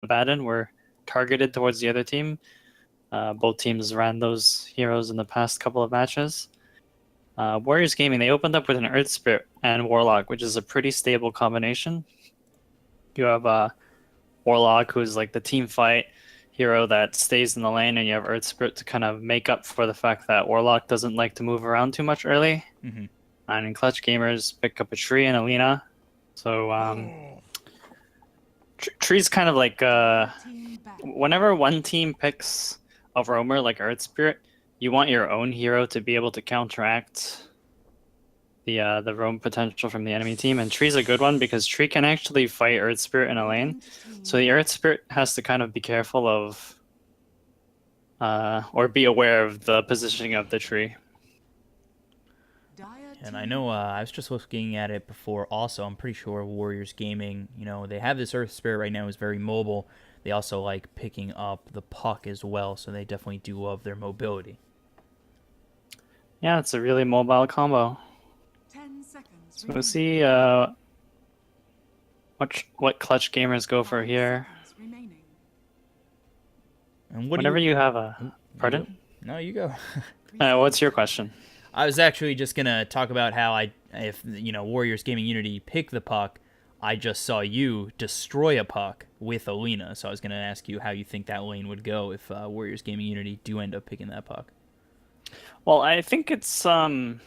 Abaddon were targeted towards the other team. Both teams ran those heroes in the past couple of matches. Warriors Gaming, they opened up with an Earth Spirit and Warlock, which is a pretty stable combination. You have Warlock, who's like the team fight hero that stays in the lane, and you have Earth Spirit to kind of make up for the fact that Warlock doesn't like to move around too much early. Mm-hmm. And in Clutch Gamers, pick up a Tree and Alina. So Tree's kind of like whenever one team picks a roamer like Earth Spirit, you want your own hero to be able to counteract the roam potential from the enemy team, and Tree's a good one because Tree can actually fight Earth Spirit in a lane. So the Earth Spirit has to kind of be careful of or be aware of the positioning of the Tree. And I know I was just looking at it before also. I'm pretty sure Warriors Gaming, they have this Earth Spirit right now, is very mobile. They also like picking up the puck as well, so they definitely do love their mobility. Yeah, it's a really mobile combo. 10 seconds. So we'll see what Clutch Gamers go for here. And what Whenever you have a... Pardon? No, you go. What's your question? I was actually just going to talk about how if Warriors Gaming.Unity pick the puck, I just saw you destroy a puck with Alina. So I was going to ask you how you think that lane would go if Warriors Gaming.Unity do end up picking that puck. Well, I think it's a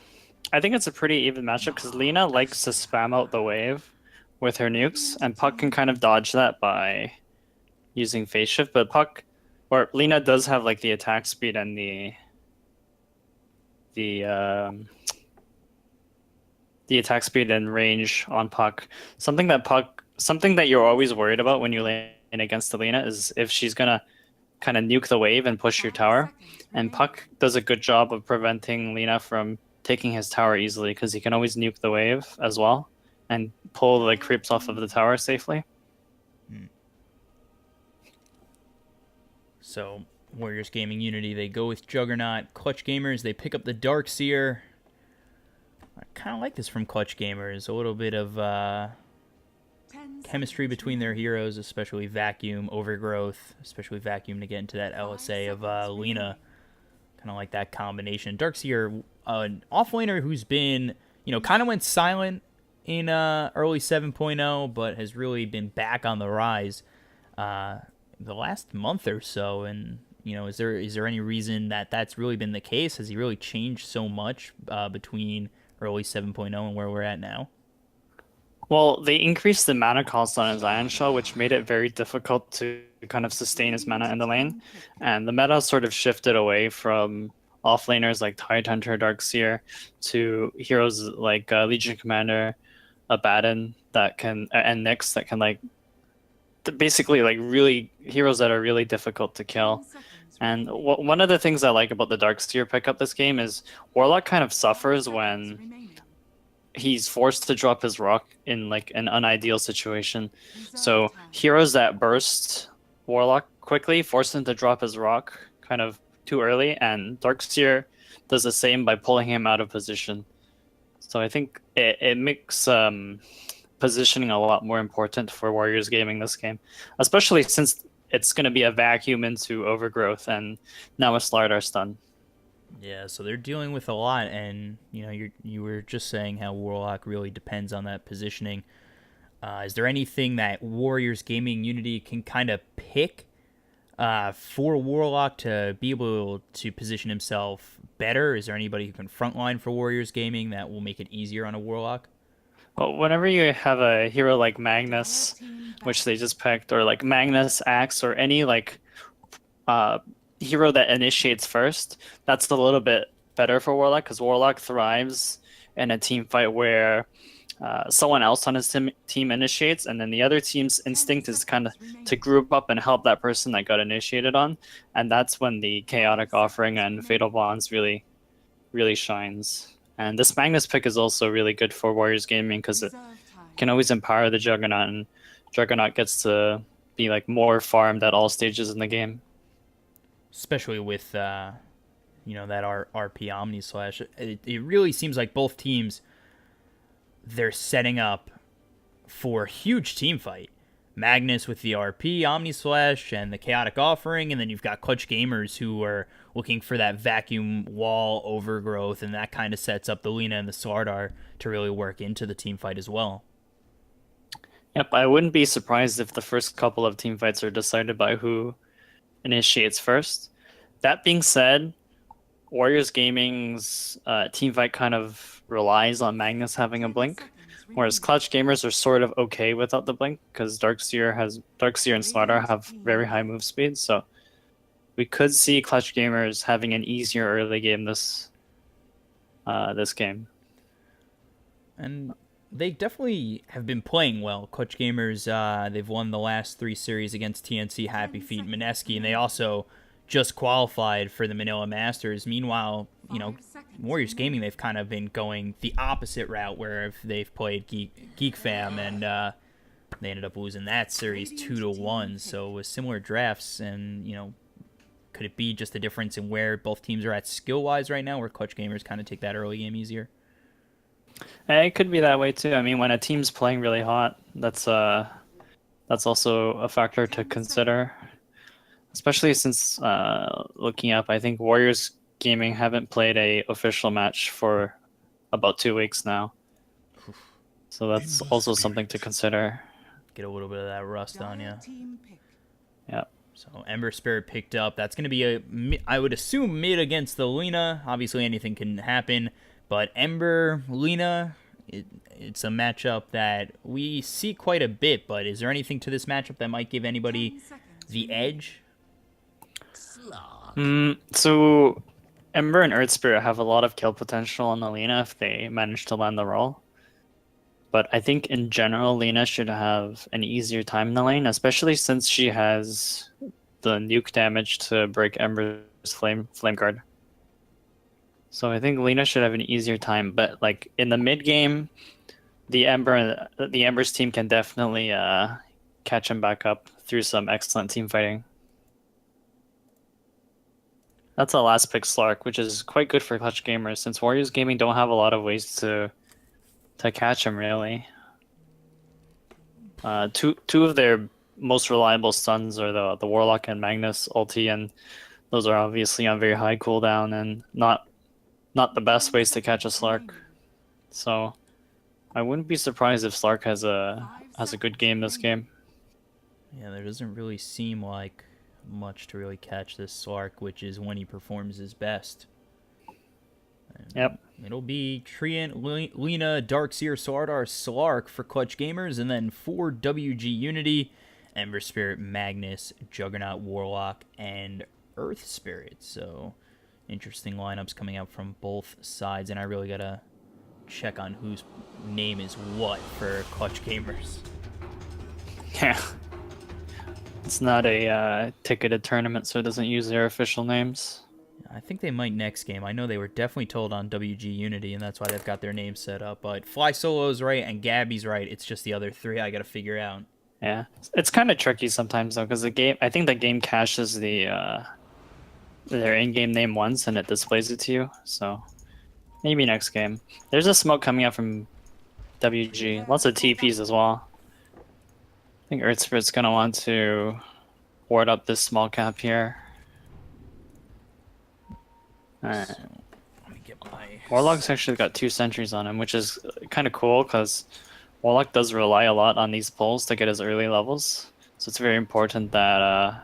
pretty even matchup because Lina likes to spam out the wave with her nukes, and Puck can kind of dodge that by using phase shift. But Lina does have like the attack speed and the attack speed and range on Puck. Something that you're always worried about when you lane against Lina is if she's gonna kind of nuke the wave and push your tower. And Puck does a good job of preventing Lina from taking his tower easily because he can always nuke the wave as well and pull the creeps off of the tower safely. So Warriors Gaming.Unity, they go with Juggernaut. Clutch Gamers, they pick up the Darkseer. I kind of like this from Clutch Gamers. A little bit of chemistry between their heroes, especially Vacuum, Overgrowth, especially Vacuum to get into that LSA of Lina. Kind of like that combination. Darkseer, an offlaner who's been, kind of went silent in early 7.0, but has really been back on the rise the last month or so. And is there any reason that that's really been the case? Has he really changed so much between early 7.0 and where we're at now? Well, they increased the mana cost on his Ion Shell, which made it very difficult to kind of sustain his mana in the lane. And the meta sort of shifted away from offlaners like Tidehunter, Darkseer to heroes like Legion Commander, Abaddon and Nyx that can basically really heroes that are really difficult to kill. And one of the things I like about the Darkseer pickup this game is Warlock kind of suffers when he's forced to drop his rock in an unideal situation. So heroes that burst Warlock quickly force him to drop his rock kind of too early, and Darkseer does the same by pulling him out of position. So I think it makes positioning a lot more important for Warriors Gaming this game, especially since it's going to be a vacuum into Overgrowth and now a Slardar stun. Yeah, so they're dealing with a lot, and you were just saying how Warlock really depends on that positioning. Is there anything that Warriors Gaming.Unity can kind of pick for Warlock to be able to position himself better? Is there anybody who can frontline for Warriors Gaming that will make it easier on a Warlock? Well, whenever you have a hero like Magnus, which they just picked, or like Magnus, Axe, or any hero that initiates first, that's a little bit better for Warlock because Warlock thrives in a team fight where someone else on his team initiates, and then the other team's instinct is kind of to group up and help that person that got initiated on, and that's when the Chaotic Offering and Fatal Bonds really shines. And this Magnus pick is also really good for Warriors Gaming because it can always empower the Juggernaut, and Juggernaut gets to be more farmed at all stages in the game. Especially with that RP Omni Slash. It really seems like both teams, they're setting up for a huge team fight. Magnus with the RP, Omnislash, and the Chaotic Offering, and then you've got Clutch Gamers who are looking for that vacuum wall overgrowth, and that kind of sets up the Lina and the Slardar to really work into the team fight as well. Yep, I wouldn't be surprised if the first couple of team fights are decided by who initiates first. That being said, Warriors Gaming's team fight kind of relies on Magnus having a blink, whereas Clutch Gamers are sort of okay without the blink because Darkseer and Slardar have very high move speed, so we could see Clutch Gamers having an easier early game this game. And they definitely have been playing well. Clutch Gamers, they've won the last 3 series against TNC, HappyFeet, Mineski, and they also just qualified for the Manila Masters. Meanwhile, you know, Warriors Gaming, they've kind of been going the opposite route, where if they've played Geek Fam, and they ended up losing that series 2-1. So with similar drafts, and you know, could it be just a difference in where both teams are at skill-wise right now, where Clutch Gamers kind of take that early game easier? It could be that way too. I mean, when a team's playing really hot, that's also a factor to consider. Especially since looking up, I think Warriors Gaming haven't played a official match for about 2 weeks now. So that's also something to consider. Get a little bit of that rust on you. Yeah. So Ember Spirit picked up. That's going to be I would assume mid against the Lina. Obviously anything can happen. But Ember, Lina, it's a matchup that we see quite a bit. But is there anything to this matchup that might give anybody the edge? So Ember and Earth Spirit have a lot of kill potential on the Lina if they manage to land the roll. But I think in general, Lina should have an easier time in the lane, especially since she has the nuke damage to break Ember's flame guard. So I think Lina should have an easier time. But like in the mid game, the Ember's team can definitely catch him back up through some excellent team fighting. That's a last pick Slark, which is quite good for Clutch Gamers, since Warriors Gaming don't have a lot of ways to catch him, really. Two of their most reliable stuns are the Warlock and Magnus ulti, and those are obviously on very high cooldown and not the best ways to catch a Slark. So I wouldn't be surprised if Slark has a good game this game. Yeah, there doesn't really seem like much to really catch this Slark, which is when he performs his best. And yep. It'll be Treant, Lina, Darkseer, Slardar, Slark for Clutch Gamers, and then for WGU, Ember Spirit, Magnus, Juggernaut, Warlock, and Earth Spirit. So interesting lineups coming out from both sides, and I really gotta check on whose name is what for Clutch Gamers. Yeah. It's not a ticketed tournament, so it doesn't use their official names. I think they might next game. I know they were definitely told on WGU, and that's why they've got their name set up. But Fly Solo's right and Gabby's right. It's just the other 3 I got to figure out. Yeah, it's kind of tricky sometimes though, because I think the game caches their in-game name once and it displays it to you. So maybe next game. There's a smoke coming out from WG. Lots of TPs as well. I think Earth Spirit's gonna want to ward up this small cap here. Alright. So, let me get my... Warlock's actually got 2 sentries on him, which is kind of cool because Warlock does rely a lot on these pulls to get his early levels. So it's very important that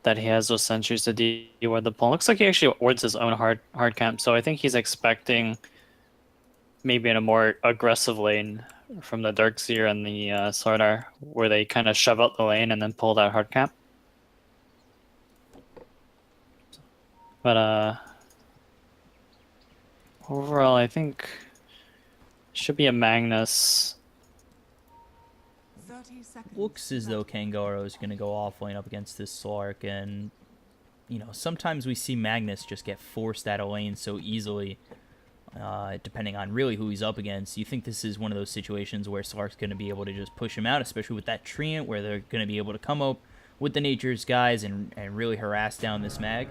that he has those sentries to de-ward the pull. Looks like he actually wards his own hard camp, so I think he's expecting maybe in a more aggressive lane from the Darkseer and the Slardar, where they kind of shove out the lane and then pull that hard camp. But overall, I think should be a Magnus. Looks as though Kangaro is going to go off lane up against this Slark, and you know, sometimes we see Magnus just get forced out of lane so easily, depending on really who he's up against. You think this is one of those situations where Slark's going to be able to just push him out, especially with that Treant, where they're going to be able to come up with the Nature's guys and really harass down this mag?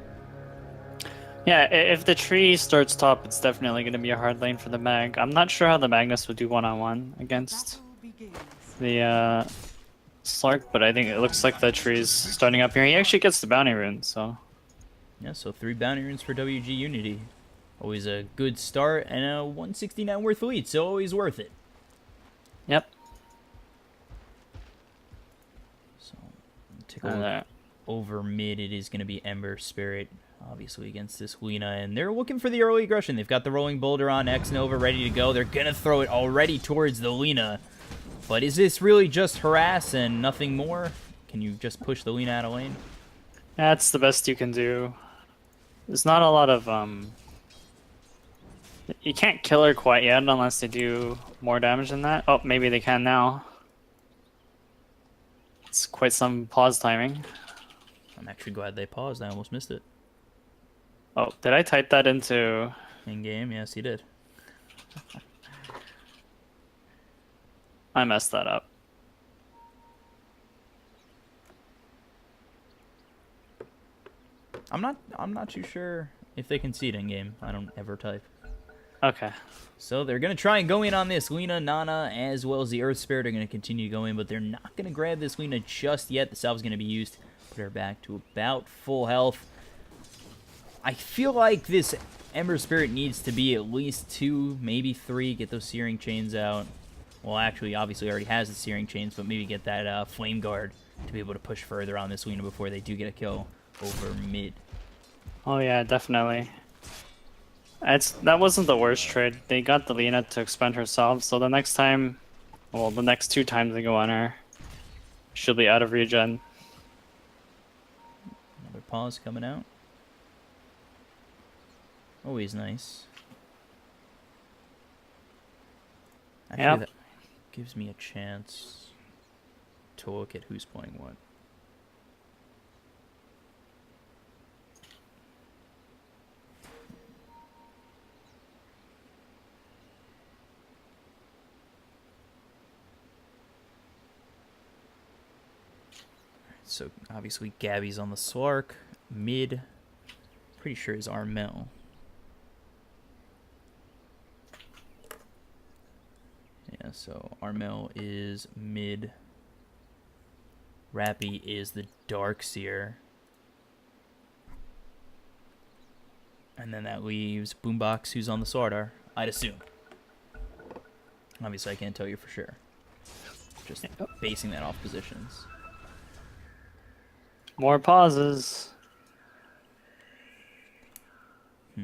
Yeah, if the tree starts top, it's definitely going to be a hard lane for the mag. I'm not sure how the Magnus would do one-on-one against the Slark, but I think it looks like the tree's starting up here. He actually gets the bounty rune, so... Yeah, so 3 bounty runes for WG.Unity. Always a good start, and a 169 worth lead, so always worth it. Yep. So, take a look over mid. It is going to be Ember Spirit, obviously, against this Lina, and they're looking for the early aggression. They've got the Rolling Boulder on X Nova ready to go. They're going to throw it already towards the Lina. But is this really just harass and nothing more? Can you just push the Lina out of lane? That's the best you can do. There's not a lot of, You can't kill her quite yet unless they do more damage than that. Oh, maybe they can now. It's quite some pause timing. I'm actually glad they paused. I almost missed it. Oh, did I type that into... In-game? Yes, you did. I messed that up. I'm not too sure if they can see it in-game. I don't ever type. Okay. So they're going to try and go in on this. Lina, Nana, as well as the Earth Spirit are going to continue to go in, but they're not going to grab this Lina just yet. The salve is going to be used. Put her back to about full health. I feel like this Ember Spirit needs to be at least 2, maybe 3. Get those Searing Chains out. Well, actually, obviously already has the Searing Chains, but maybe get that Flame Guard to be able to push further on this Lina before they do get a kill over mid. Oh yeah, definitely. That wasn't the worst trade. They got the Lina to expend herself, so the next time, well, the next 2 times they go on her, she'll be out of regen. Another pause coming out. Always nice. Actually, Yep. that gives me a chance to look at who's playing what. So obviously Gabby's on the Slark. Mid, pretty sure is Armel. Yeah, so Armel is mid. Rappy is the Darkseer. And then that leaves Boombox, who's on the Slardar, I'd assume. Obviously I can't tell you for sure. Just basing that off positions. More pauses. I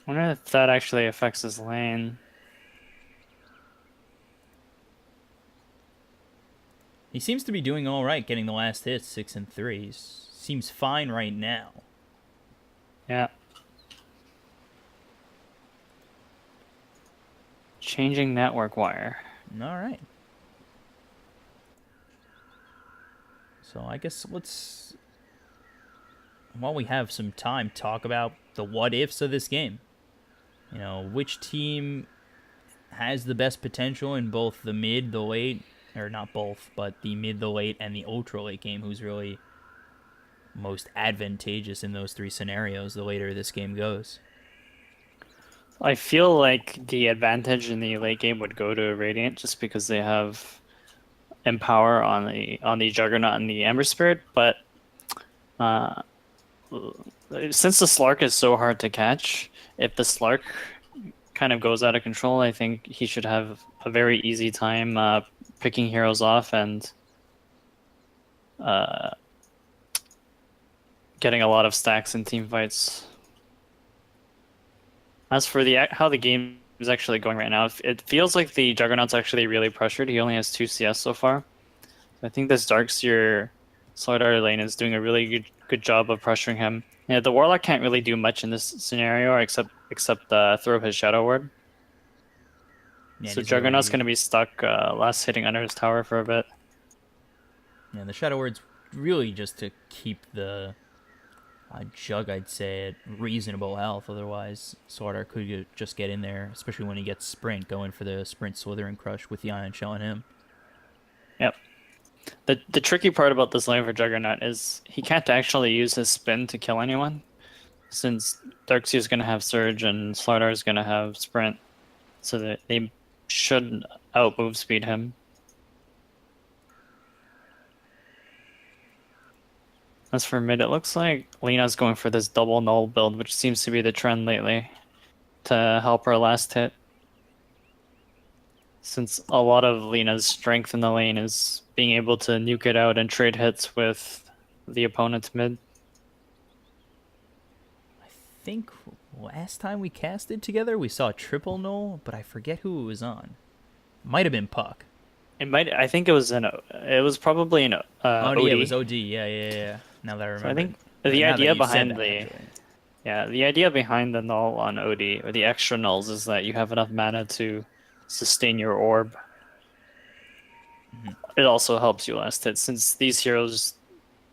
wonder if that actually affects his lane. He seems to be doing all right, getting the last hits, 6 and 3. Seems fine right now. Yeah. Changing network wire. All right. So I guess let's, while we have some time, talk about the what-ifs of this game. You know, which team has the best potential in both the mid, the late, or not both, but the mid, the late, and the ultra late game, who's really most advantageous in those 3 scenarios the later this game goes. I feel like the advantage in the late game would go to Radiant just because they have Empower on the Juggernaut and the Ember Spirit, but since the Slark is so hard to catch, if the Slark kind of goes out of control, I think he should have a very easy time picking heroes off and getting a lot of stacks in team fights. As for how the game is actually going right now, it feels like the Juggernaut's actually really pressured. He only has 2 CS so far. I think this Darkseer Slardar lane is doing a really good job of pressuring him. Yeah, the Warlock can't really do much in this scenario except throw his Shadow Ward. Yeah, so Juggernaut's going to be stuck last hitting under his tower for a bit. Yeah, the Shadow Ward's really just to keep the Jug, I'd say, at reasonable health. Otherwise, Slardar could just get in there, especially when he gets Sprint, going for the Sprint Slithering Crush with the Ion Shell on him. Yep. The tricky part about this lane for Juggernaut is he can't actually use his spin to kill anyone, since Darkseer's going to have Surge and Slardar's going to have Sprint. so that they should out move speed him. As for mid, it looks like Lena's going for this double null build, which seems to be the trend lately, to help her last hit. Since a lot of Lena's strength in the lane is being able to nuke it out and trade hits with the opponent's mid. I think last time we casted together, we saw triple null, but I forget who it was on. Might have been Puck. It might. I think it was it was probably an Oh, OD. yeah, it was OD. Yeah. Now that I remember. So I think Now the that idea you said behind that, the actually. the idea behind the null on OD or the extra nulls is that you have enough mana to sustain your orb. It also helps you last hit since these heroes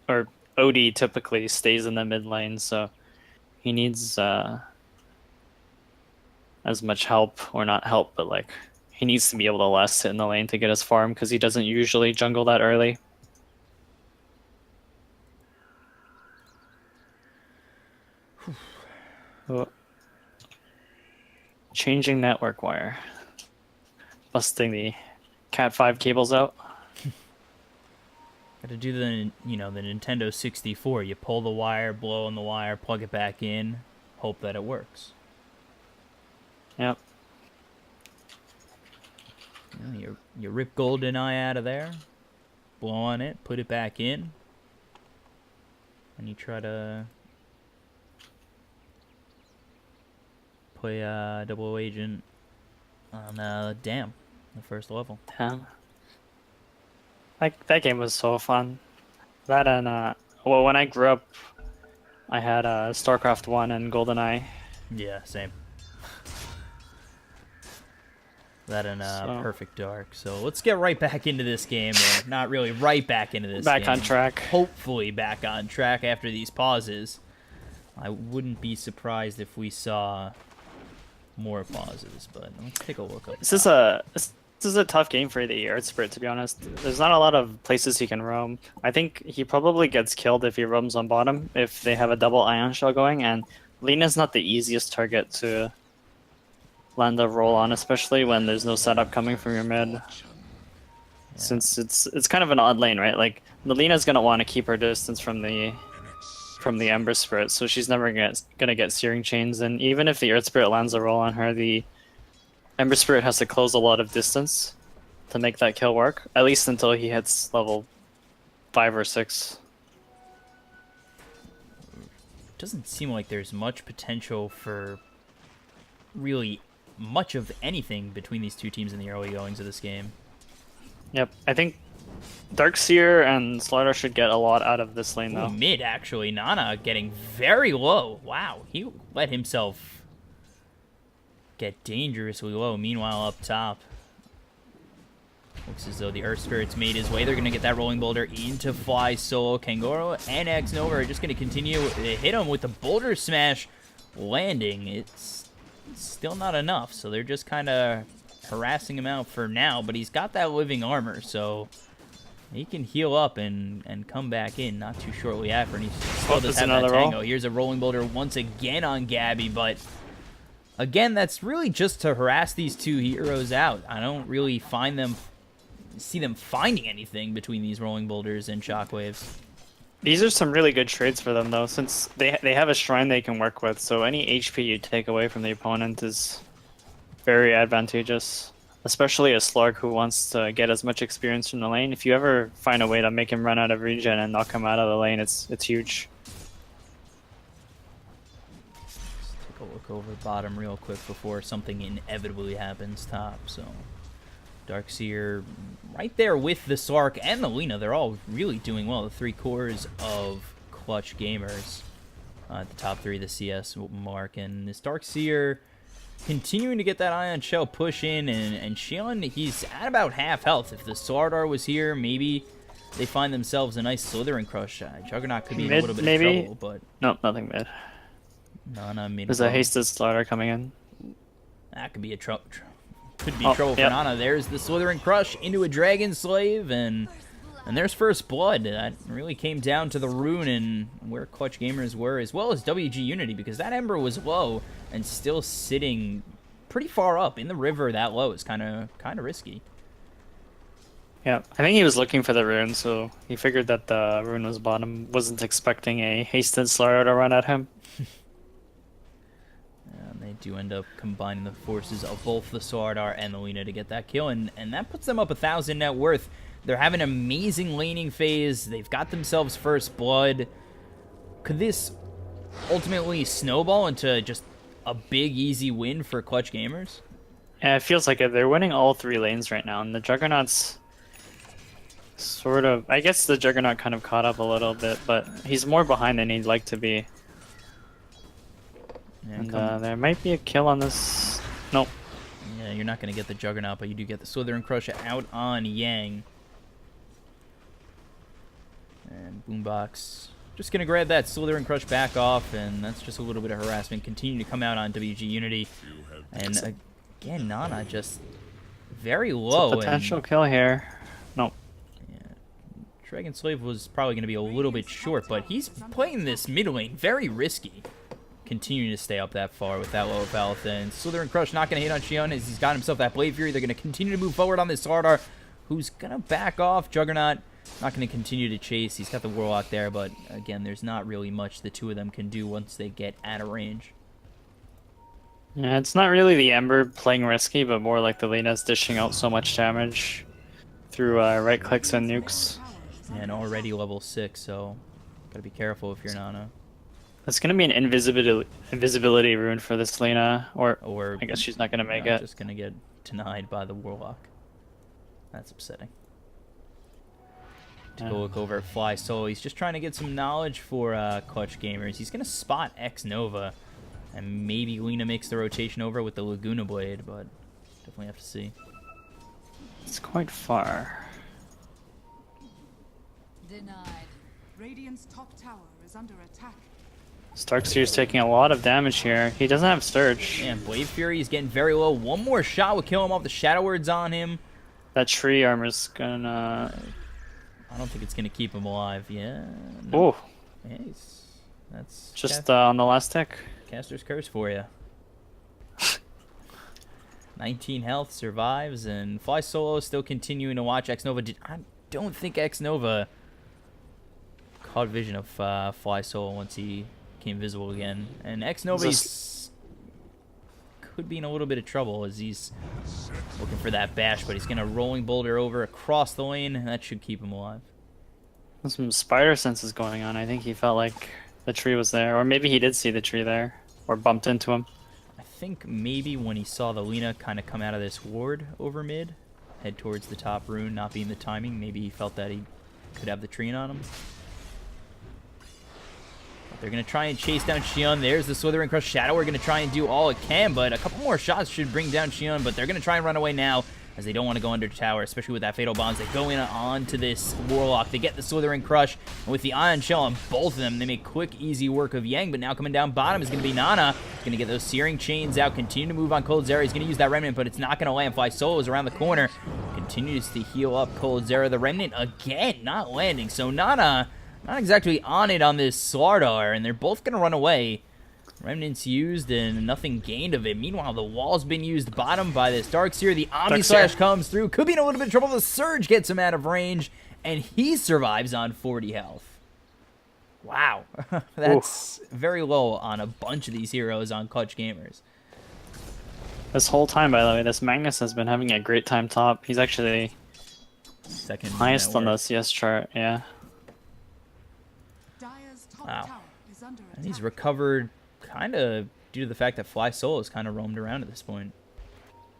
or OD typically stays in the mid lane, so he needs as much help, or not help, but like he needs to be able to last hit in the lane to get his farm because he doesn't usually jungle that early. Oh. Changing network wire. Busting the Cat 5 cables out. Got to do the the Nintendo 64. You pull the wire, blow on the wire, plug it back in, hope that it works. Yep. You rip GoldenEye out of there, blow on it, put it back in, and you try to play double agent on Dam, the first level. Damn. Like that game was so fun. That and well, when I grew up, I had StarCraft 1 and GoldenEye. Yeah, same. That and Perfect Dark. So let's get right back into this game. Or not really right back into this game. Back on track. Hopefully back on track after these pauses. I wouldn't be surprised if we saw more pauses, but let's take a look up. This is a tough game for the Earth Spirit, to be honest. There's not a lot of places he can roam. I think he probably gets killed if he roams on bottom, if they have a double Ion Shell going, and Lena's not the easiest target to land a roll on, especially when there's no setup coming from your mid. Yeah. Since it's kind of an odd lane, right? Like, the Lena's gonna want to keep her distance from the Ember Spirit, so she's never gonna get Searing Chains, and even if the Earth Spirit lands a roll on her, the Ember Spirit has to close a lot of distance to make that kill work, at least until he hits level 5 or 6. Doesn't seem like there's much potential for really much of anything between these two teams in the early goings of this game. Yep, I think Darkseer and Slaughter should get a lot out of this lane, though. Ooh, mid, actually. Nana getting very low. Wow, he let himself get dangerously low. Meanwhile, up top, looks as though the Earth Spirit's made his way. They're going to get that Rolling Boulder into Fly Solo. Kangoro and X Nova are just going to continue to hit him with the Boulder Smash landing. It's still not enough, so they're just kind of harassing him out for now, but he's got that living armor, so he can heal up and come back in not too shortly after, and he still does have that Tango. Here's a Rolling Boulder once again on Gabby, but again, that's really just to harass these two heroes out. I don't really see them finding anything between these Rolling Boulders and Shockwaves. These are some really good trades for them, though, since they have a shrine they can work with, so any HP you take away from the opponent is very advantageous, especially a Slark who wants to get as much experience from the lane. If you ever find a way to make him run out of regen and knock him out of the lane, it's huge. Let's take a look over bottom real quick before something inevitably happens top. So Darkseer right there with the Slark and the Lina. They're all really doing well. The three cores of clutch gamers at the top three of the CS mark. And this Darkseer continuing to get that Ion Shell push in. And Shion, he's at about half health. If the Slardar was here, maybe they find themselves a nice Slithering Crush. Juggernaut could be in a little bit of trouble. But nope, nothing mid. Nana mid. There's a hasted Slaughter coming in. That could be a trouble for Nana. There's the Slithering Crush into a Dragon Slave, and there's first blood. That really came down to the rune and where clutch gamers were, as well as WGU Unity, because that Ember was low and still sitting pretty far up in the river. That low is kind of risky. Yeah, I think he was looking for the rune, so he figured that the rune was bottom. Wasn't expecting a hasted Slayer to run at him. And they do end up combining the forces of both the Slardar and the Lina to get that kill, and that puts them up 1,000 net worth. They're having an amazing laning phase. They've got themselves first blood. Could this ultimately snowball into just a big, easy win for Clutch Gamers? Yeah, it feels like it. They're winning all 3 lanes right now, and the Juggernaut's sort of... I guess the Juggernaut kind of caught up a little bit, but he's more behind than he'd like to be. Yeah, And there might be a kill on this... Nope. Yeah, you're not going to get the Juggernaut, but you do get the Slithering Crush out on Yang. And Boombox just going to grab that Slithering Crush back off, and that's just a little bit of harassment. Continue to come out on WGU. And again, Nana just very low. It's a potential kill here. Nope. Yeah, Dragon Slave was probably going to be a little bit short, but he's playing this mid lane very risky. Continuing to stay up that far with that low of health. And Slithering Crush not going to hit on Xion as he's got himself that Blade Fury. They're going to continue to move forward on this Slardar, who's going to back off. Juggernaut not going to continue to chase. He's got the Warlock there, but again, there's not really much the two of them can do once they get out of range. Yeah, it's not really the Ember playing risky, but more like the Lina's dishing out so much damage through right clicks and nukes. And already level 6, so gotta be careful if you're Nana. It's gonna be an invisibility rune for this Lina, or I guess she's not gonna make it. Just gonna get denied by the Warlock. That's upsetting. To go look over at Fly Solo, he's just trying to get some knowledge for Clutch Gamers. He's gonna spot X Nova, and maybe Lina makes the rotation over with the Laguna Blade, but definitely have to see. It's quite far. Denied. Radiant's top tower is under attack. Starkseer's taking a lot of damage here. He doesn't have Sturge. And Blade Fury is getting very low. One more shot would kill him off. The Shadow Word's on him. That tree armor's gonna... I don't think it's gonna keep him alive. Yeah. No. Oh. Nice. That's Just on the last tick. Caster's Curse for you. 19 health, survives, and Fly Solo still continuing to watch X Nova. I don't think X Nova caught vision of Fly Solo once he became visible again. And X Nova could be in a little bit of trouble as he's looking for that bash, but he's gonna rolling boulder over across the lane, and that should keep him alive. There's some spider senses going on. I think he felt like the tree was there, or maybe he did see the tree there, or bumped into him. I think maybe when he saw the Lina kind of come out of this ward over mid, head towards the top rune, not being the timing, maybe he felt that he could have the tree on him. They're going to try and chase down Xion. There's the Slithering Crush Shadow. We're going to try and do all it can, but a couple more shots should bring down Xion, but they're going to try and run away now as they don't want to go under the tower, especially with that Fatal Bombs. They go in onto this Warlock. They get the Slithering Crush, and with the Ion Shell on both of them, they make quick, easy work of Yang, but now coming down bottom is going to be Nana. He's going to get those Searing Chains out, continue to move on Cold Zera. He's going to use that Remnant, but it's not going to land. Fly Solo is around the corner, continues to heal up Cold Zera. The Remnant, again, not landing, so Nana not exactly on it on this Slardar, and they're both going to run away. Remnants used and nothing gained of it. Meanwhile, the wall's been used bottom by this Darkseer. The Omni Slash comes through. Could be in a little bit of trouble. The Surge gets him out of range, and he survives on 40 health. Wow. That's very low on a bunch of these heroes on Clutch Gamers. This whole time, by the way, this Magnus has been having a great time top. He's actually second highest on the CS chart, yeah. Wow. And he's recovered kind of due to the fact that Fly Solo is kind of roamed around at this point.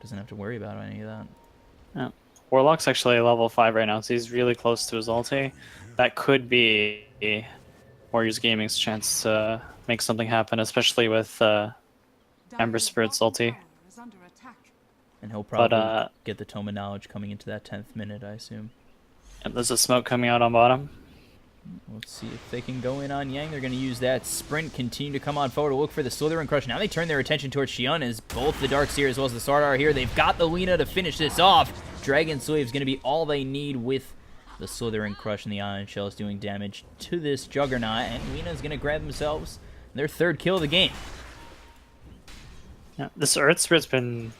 Doesn't have to worry about any of that. Yeah. Warlock's actually level 5 right now, so he's really close to his ulti. That could be Warriors Gaming's chance to make something happen, especially with Ember Spirit's ulti. And he'll probably get the Tome of Knowledge coming into that 10th minute, I assume. Yep, there's a smoke coming out on bottom. Let's see if they can go in on Yang. They're going to use that sprint, continue to come on forward to look for the Slithering Crush. Now they turn their attention towards Xion as both the Darkseer as well as the Slardar are here. They've got the Lina to finish this off. Dragon Slave's going to be all they need with the Slithering Crush and the Ion Shells doing damage to this Juggernaut. And Lina's going to grab themselves their third kill of the game. Yeah, this Earth Spirit's been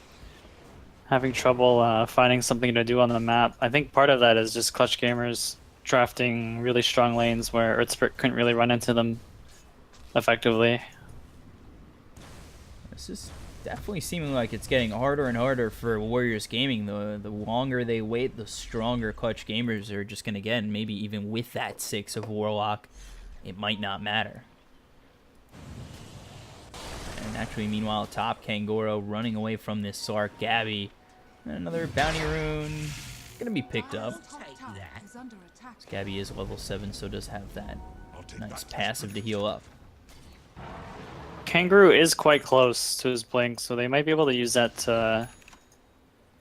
having trouble finding something to do on the map. I think part of that is just Clutch Gamers drafting really strong lanes where Earth Spirit couldn't really run into them effectively. This is definitely seeming like it's getting harder and harder for Warriors Gaming. The longer they wait, the stronger Clutch Gamers are just going to get. And maybe even with that 6 of Warlock, it might not matter. And actually, meanwhile, top Kangoro running away from this Sark. Gabby, another bounty rune, gonna be picked up. Gabby is level 7, so does have that nice passive to heal up. Kangaroo is quite close to his blink, so they might be able to use that to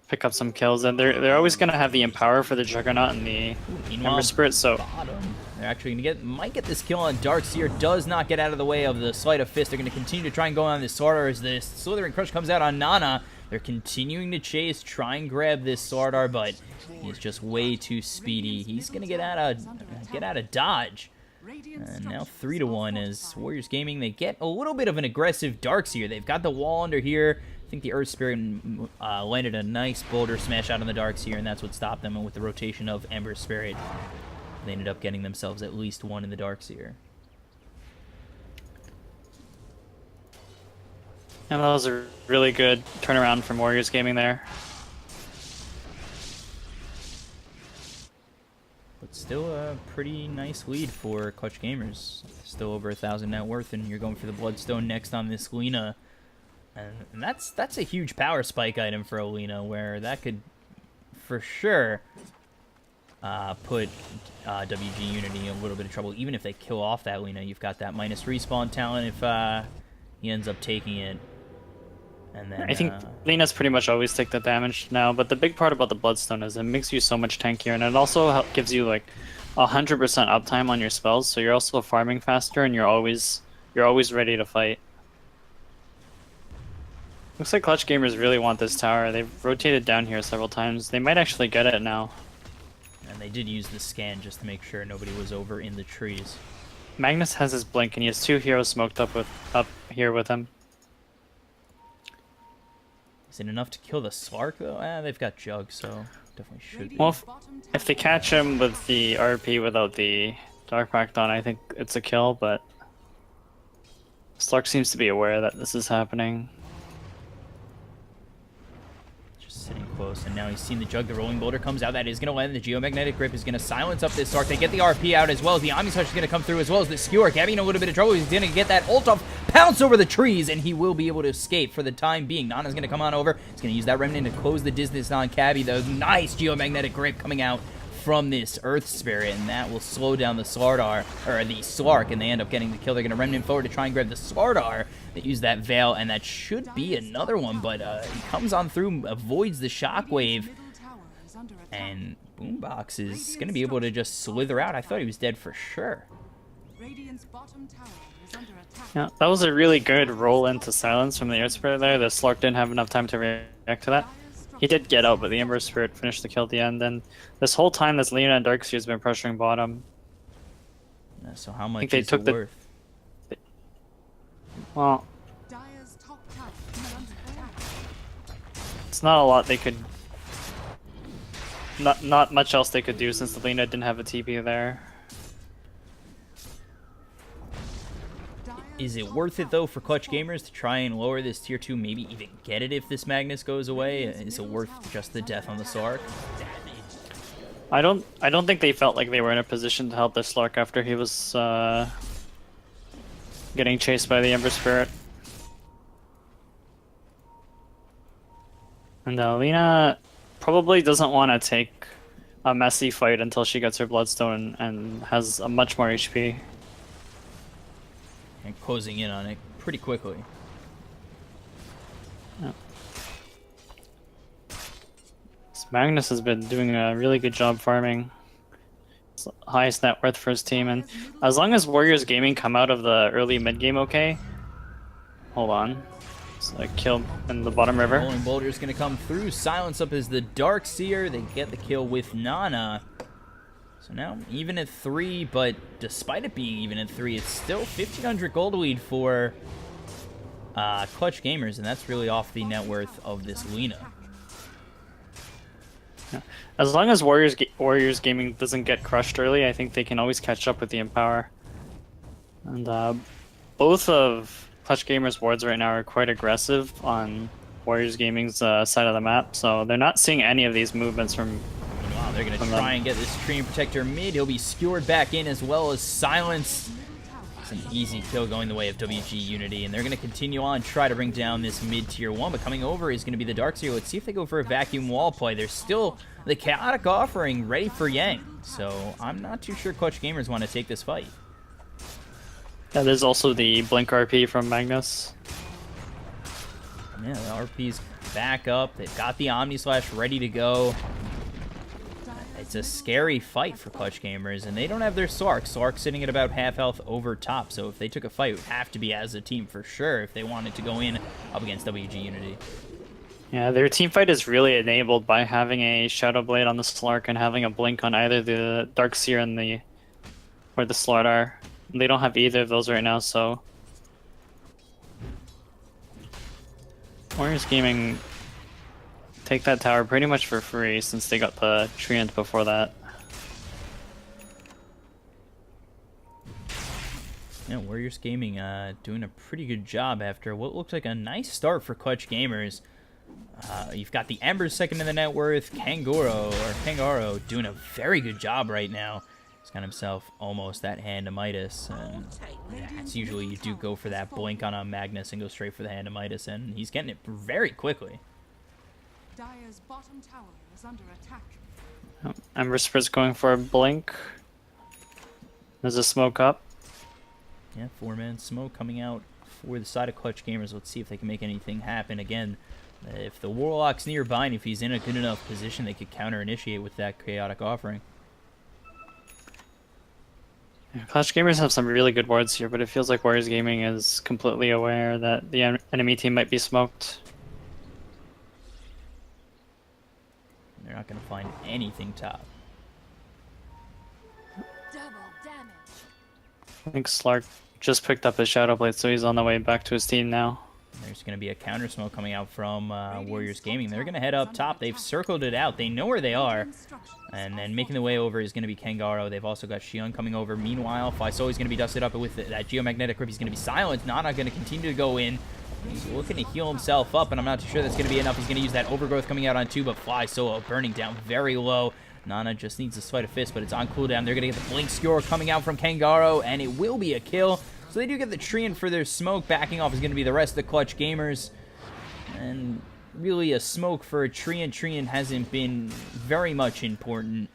pick up some kills. And they're always gonna have the Empower for the Juggernaut and the Ember Spirit. So bottom, they're actually gonna might get this kill on Darkseer. Does not get out of the way of the Sleight of Fist. They're gonna continue to try and go on this Sardar as this Slithering Crush comes out on Nana. They're continuing to chase, try and grab this Sardar, but he's just way too speedy. He's gonna get out of dodge. And now 3-1 as Warriors Gaming, they get a little bit of an aggressive Darkseer. They've got the wall under here. I think the Earth Spirit landed a nice Boulder Smash out on the Darkseer, and that's what stopped them. And with the rotation of Ember Spirit, they ended up getting themselves at least one in the Darkseer. and that was a really good turnaround from Warriors Gaming there. But still a pretty nice lead for Clutch Gamers. Still over 1,000 net worth, and you're going for the Bloodstone next on this Lina. And that's a huge power spike item for Olina, where that could for sure put WGU in a little bit of trouble. Even if they kill off that Lina, you've got that minus respawn talent if he ends up taking it. And then I think Lina's pretty much always take the damage now, but the big part about the Bloodstone is it makes you so much tankier, and it also gives you like 100% uptime on your spells, so you're also farming faster, and you're always ready to fight. Looks like Clutch Gamers really want this tower. They've rotated down here several times. They might actually get it now. And they did use the scan just to make sure nobody was over in the trees. Magnus has his blink, and he has 2 heroes smoked up here with him. Is it enough to kill the Slark though? They've got Jug, so definitely should be. Well, if they catch him with the RP without the Dark Pact on, I think it's a kill, but Slark seems to be aware that this is happening. Sitting close, and now he's seen the Jug. The Rolling Boulder comes out. That is going to land. The Geomagnetic Grip is going to silence up this Sark. They get the RP out as well as the Omni Touch is going to come through as well as the Skewer. Gabby in a little bit of trouble. He's going to get that ult off, pounce over the trees, and he will be able to escape for the time being. Nana's going to come on over. He's going to use that Remnant to close the distance on Cabby. The nice Geomagnetic Grip coming out from this Earth Spirit, and that will slow down the Slardar, or the Slark, and they end up getting the kill. They're going to Remnant forward to try and grab the Slardar. They use that Veil, and that should be another one, but he comes on through, avoids the Shockwave, and Boombox is going to be able to just slither out. I thought he was dead for sure. Yeah, that was a really good roll into silence from the Earth Spirit there. The Slark didn't have enough time to react to that. He did get out, but the Ember Spirit finished the kill at the end. And this whole time, this Lina and Darkseer has been pressuring bottom. Yeah, so how much is it worth? Well, it's not a lot they could... Not much else they could do since the Lina didn't have a TP there. Is it worth it, though, for Clutch Gamers to try and lower this tier 2, maybe even get it if this Magnus goes away? Is it worth just the death on the Sark? I don't think they felt like they were in a position to help the Slark after he was getting chased by the Ember Spirit. And Lina probably doesn't want to take a messy fight until she gets her Bloodstone and has a much more HP. And closing in on it pretty quickly. Yeah. So Magnus has been doing a really good job farming. It's the highest net worth for his team, and as long as Warriors Gaming come out of the early mid game okay. Hold on. So I killed in the bottom river. Rolling Boulder is going to come through. Silence up is the Darkseer. They get the kill with Nana. So now even at 3, but despite it being even at 3, it's still 1,500 gold lead for Clutch Gamers, and that's really off the net worth of this Lina. As long as Warriors Gaming doesn't get crushed early, I think they can always catch up with the Empower. And both of Clutch Gamers' wards right now are quite aggressive on Warriors Gaming's side of the map, so they're not seeing any of these movements from. Wow, they're going to try and get this Treant Protector mid. He'll be skewered back in as well as Silence. It's an easy kill going the way of WGU, and they're going to continue on, try to bring down this mid-tier 1, but coming over is going to be the Darkseer. Let's see if they go for a vacuum wall play. There's still the Chaotic Offering ready for Yang, so I'm not too sure Clutch Gamers want to take this fight. Yeah, there's also the Blink RP from Magnus. Yeah, the RP's back up. They've got the Omni Slash ready to go. It's a scary fight for Clutch Gamers, and they don't have their Slark. Slark sitting at about half health over top, so if they took a fight, it would have to be as a team for sure if they wanted to go in up against WGU. Yeah, their team fight is really enabled by having a Shadow Blade on the Slark and having a Blink on either the Darkseer and the Slardar. They don't have either of those right now, so Warriors Gaming take that tower pretty much for free since they got the Treant before that. Yeah, Warriors Gaming doing a pretty good job after what looks like a nice start for Clutch Gamers. You've got the Ember second in the net worth, Kangaro doing a very good job right now. He's got himself almost that Hand of Midas, and yeah, it's usually you do go for that blink on a Magnus and go straight for the Hand of Midas, and he's getting it very quickly. Dire's bottom tower is under attack. Emberspr's going for a Blink. There's a smoke up. Yeah, 4-man smoke coming out for the side of Clutch Gamers. Let's see if they can make anything happen. Again, if the Warlock's nearby and if he's in a good enough position, they could counter-initiate with that Chaotic Offering. Yeah, Clutch Gamers have some really good wards here, but it feels like Warriors Gaming is completely aware that the enemy team might be smoked. They're not going to find anything top. Double damage. I think Slark just picked up his Shadow Blade, so he's on the way back to his team now. There's going to be a counter smoke coming out from Warriors Gaming. They're going to head up top. They've circled it out. They know where they are. And then making the way over is going to be Kangaro. They've also got Xion coming over. Meanwhile, Faisal is going to be dusted up with that Geomagnetic Grip. He's going to be silent. Nana going to continue to go in. He's looking to heal himself up, and I'm not too sure that's going to be enough. He's going to use that Overgrowth coming out on 2, but Fly Solo burning down very low. Nana just needs to Sleight of Fist, but it's on cooldown. They're going to get the Blink Skewer coming out from Kangaro, and it will be a kill. So they do get the Treant for their smoke. Backing off is going to be the rest of the Clutch Gamers. And really a smoke for a Treant. Treant hasn't been very much important.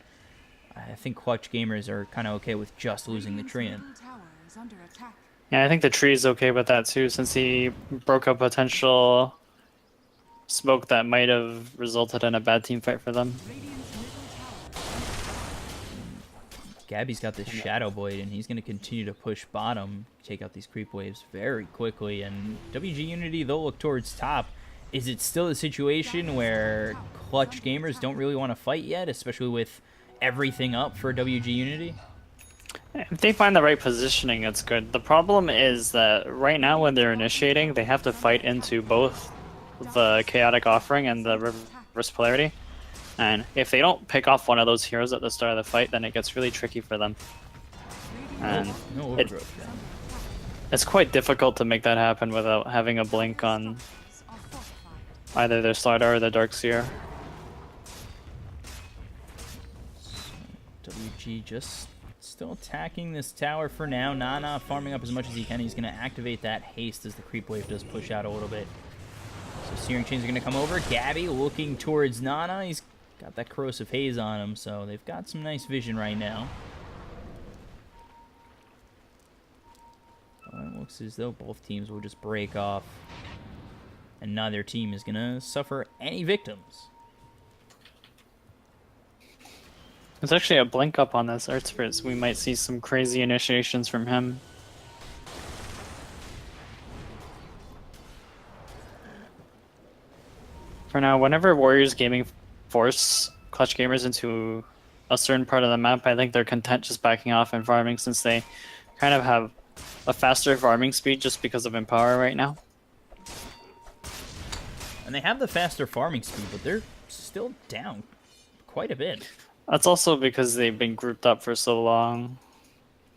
I think Clutch Gamers are kind of okay with just losing the Treant. Yeah, I think the tree is okay with that too, since he broke a potential smoke that might have resulted in a bad team fight for them. Gabby's got this Shadow Blade, and he's going to continue to push bottom, take out these creep waves very quickly. And WGU, they'll look towards top. Is it still a situation where Clutch Gamers don't really want to fight yet, especially with everything up for WGU? If they find the right positioning, it's good. The problem is that right now when they're initiating, they have to fight into both the Chaotic Offering and the Reverse Polarity. And if they don't pick off one of those heroes at the start of the fight, then it gets really tricky for them. And it's quite difficult to make that happen without having a Blink on either their Slardar or the Darkseer. WG just still attacking this tower for now. Nana farming up as much as he can. He's going to activate that haste as the creep wave does push out a little bit. So Searing Chains are going to come over. Gabby looking towards Nana. He's got that Corrosive Haze on him, so they've got some nice vision right now. Well, it looks as though both teams will just break off, and neither team is going to suffer any victims. There's actually a Blink up on this Earthspirit, so we might see some crazy initiations from him. For now, whenever Warriors Gaming force Clutch Gamers into a certain part of the map, I think they're content just backing off and farming, since they kind of have a faster farming speed just because of Empower right now. And they have the faster farming speed, but they're still down quite a bit. That's also because they've been grouped up for so long,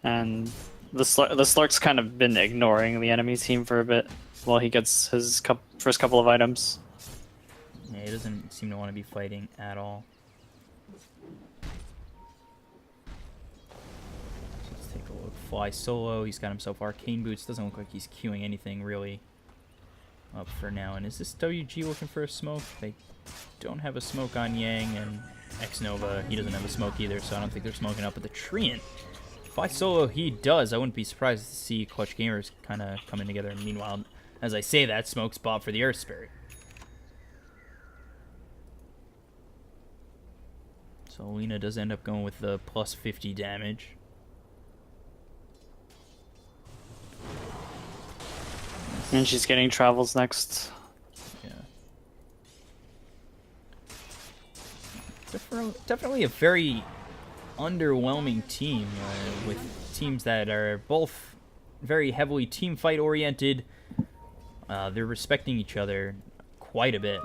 and the Slark's kind of been ignoring the enemy team for a bit while he gets his first couple of items. Yeah, he doesn't seem to want to be fighting at all. Let's take a look. Fly solo. He's got himself arcane boots. Doesn't look like he's queuing anything really up for now. And is this WG looking for a smoke? They don't have a smoke on Yang, and X-Nova, he doesn't have a smoke either, so I don't think they're smoking up. But the Treant, Fly solo he does. I wouldn't be surprised to see Clutch Gamers kind of coming together. And meanwhile, as I say that, smoke spot for the Earth Spirit. So Lina does end up going with the plus 50 damage. And she's getting travels next. Yeah. Definitely a very underwhelming team, with teams that are both very heavily team fight oriented. They're respecting each other quite a bit.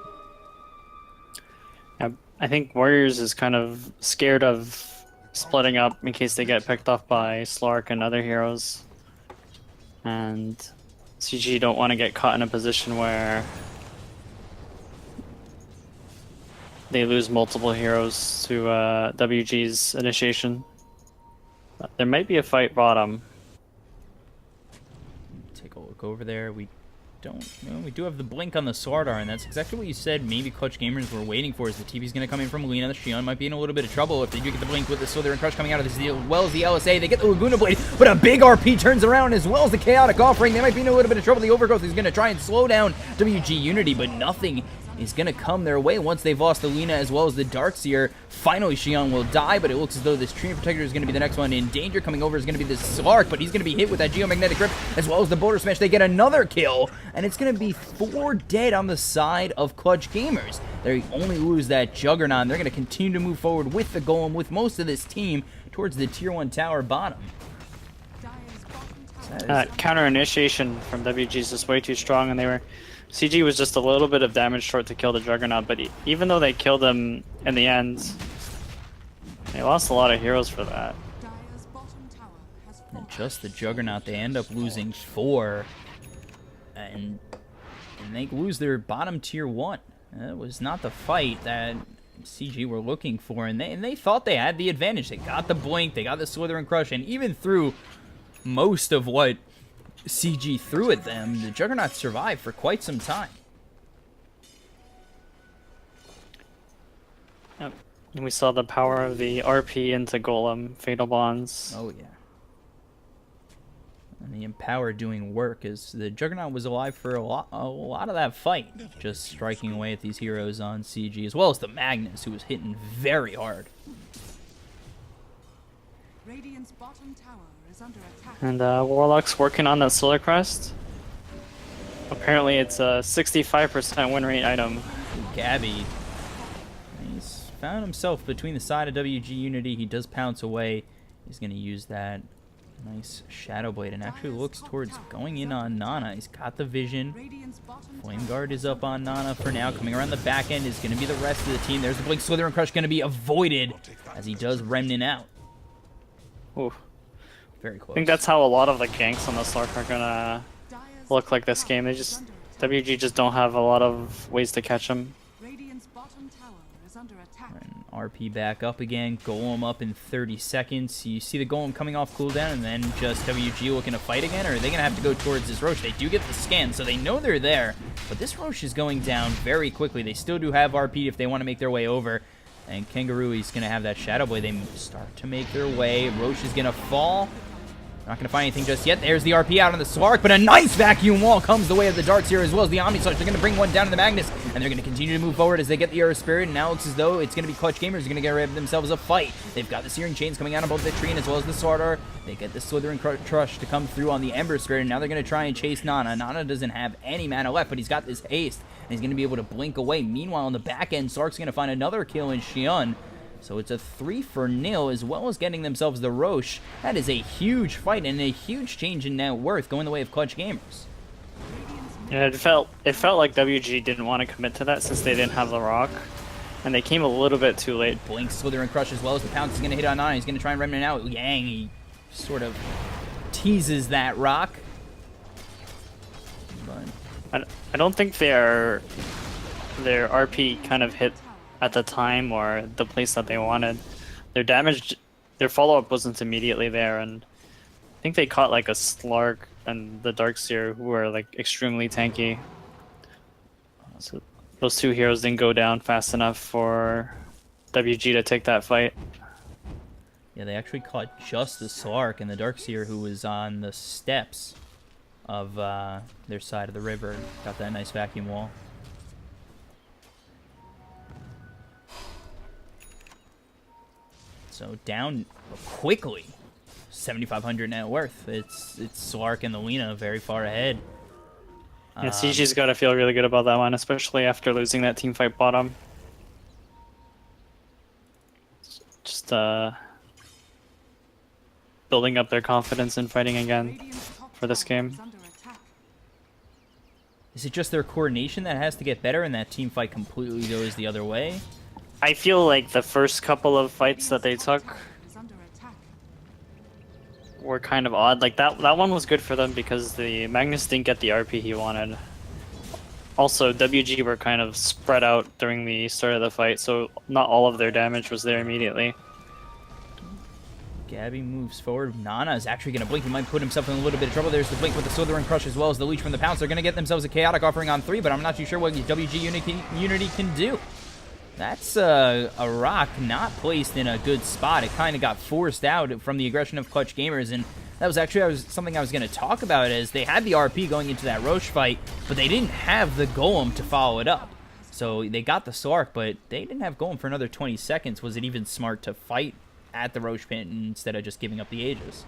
I think Warriors is kind of scared of splitting up in case they get picked off by Slark and other heroes. And CG don't want to get caught in a position where they lose multiple heroes to WG's initiation. There might be a fight bottom. Take a look over there. We do have the blink on the Swordar, and that's exactly what you said maybe Clutch Gamers were waiting for, is the TV's going to come in from Lina. The Xion might be in a little bit of trouble if they do get the blink with the Slither and Crush coming out of this deal, as well as the LSA. They get the Laguna Blade, but a big RP turns around, as well as the Chaotic Offering. They might be in a little bit of trouble. The Overgrowth is going to try and slow down WG.Unity, but nothing is going to come their way once they've lost the Lina as well as the Darkseer. Finally, Xion will die, but it looks as though this Treant Protector is going to be the next one in danger. Coming over is going to be the Slark, but he's going to be hit with that Geomagnetic Grip as well as the Boulder Smash. They get another kill, and it's going to be 4 dead on the side of Clutch Gamers. They only lose that Juggernaut, and they're going to continue to move forward with the Golem, with most of this team towards the Tier 1 tower bottom. Counter initiation from WG is just way too strong, and CG was just a little bit of damage short to kill the Juggernaut, but even though they killed him in the end, they lost a lot of heroes for that. And just the Juggernaut, they end up losing 4, and they lose their bottom Tier 1. It was not the fight that CG were looking for, and they thought they had the advantage. They got the blink, they got the Slither and Crush, and even through most of what CG threw at them, the Juggernaut survived for quite some time. Yep. And we saw the power of the RP into Golem, Fatal Bonds. Oh yeah. And the Empower doing work, as the Juggernaut was alive for a lot of that fight, just striking away at these heroes on CG, as well as the Magnus, who was hitting very hard. Radiant's bottom tower is under attack. And Warlock's working on that Solar Crest. Apparently it's a 65% win rate item. Gabby, he's found himself between the side of WG.Unity. He does pounce away. He's going to use that nice Shadow Blade and actually looks towards going in on Nana. He's got the vision. Flame Guard is up on Nana for now. Coming around the back end is going to be the rest of the team. There's the Blink. Slither and Crush going to be avoided as he does Remnant out. Ooh. Very close. I think that's how a lot of the ganks on the Slark are gonna look like this game. WG just don't have a lot of ways to catch him. Radiant's bottom tower is under attack. And RP back up again. Golem up in 30 seconds. You see the Golem coming off cooldown, and then just WG looking to fight again, or are they going to have to go towards this Roche? They do get the scan, so they know they're there, but this Roche is going down very quickly. They still do have RP if they want to make their way over. And Kangaroo, he's going to have that Shadow Blade. They start to make their way. Roche is going to fall. Not going to find anything just yet. There's the RP out on the Slark, but a nice vacuum wall comes the way of the Darkseer as well as the Omni Slash. They're going to bring one down to the Magnus, and they're going to continue to move forward as they get the Earth Spirit. And now it looks as though it's going to be Clutch Gamers who are going to get rid of themselves a fight. They've got the Searing Chains coming out on both the Treant as well as the Swordar. They get the Slither and Crush to come through on the Ember Spirit, and now they're going to try and chase Nana. Nana doesn't have any mana left, but he's got this haste, and he's going to be able to blink away. Meanwhile, on the back end, Slark's going to find another kill in Xion. So it's a 3-0, as well as getting themselves the Roche. That is a huge fight and a huge change in net worth going the way of Clutch Gamers. Radiant's Yeah, it felt like WG didn't want to commit to that since they didn't have the rock, and they came a little bit too late. Blink, Slither, and Crush as well as the Pounce is going to hit on 9. He's going to try and remnant out. Yang, he sort of teases that rock. But I don't think their RP kind of hit at the time or the place that they wanted. Their damage, their follow-up wasn't immediately there, and I think they caught like a Slark and the Darkseer, who are like extremely tanky. So those two heroes didn't go down fast enough for WG to take that fight. yeah, they actually caught just the Slark and the Darkseer, who was on the steps of their side of the river. Got that nice vacuum wall. So down quickly, 7,500 net worth. It's Slark and the Lina very far ahead. Yeah, CG's got to feel really good about that one, especially after losing that team fight bottom. Just building up their confidence in fighting again for this game. Is it just their coordination that has to get better and that team fight completely goes the other way? I feel like the first couple of fights that they took were kind of odd. Like that one was good for them because the Magnus didn't get the RP he wanted. Also, WG were kind of spread out during the start of the fight, so not all of their damage was there immediately. Gabby moves forward. Nana is actually going to blink. He might put himself in a little bit of trouble. There's the blink with the Slither and Crush as well as the Leech from the Pounce. They're going to get themselves a chaotic offering on 3, but I'm not too sure what WG Unity can do. That's a rock not placed in a good spot. It kind of got forced out from the aggression of Clutch Gamers, and that was actually something I was going to talk about, as they had the RP going into that Roche fight, but they didn't have the Golem to follow it up. So they got the Slark, but they didn't have Golem for another 20 seconds. Was it even smart to fight at the Roche pit instead of just giving up the Aegis?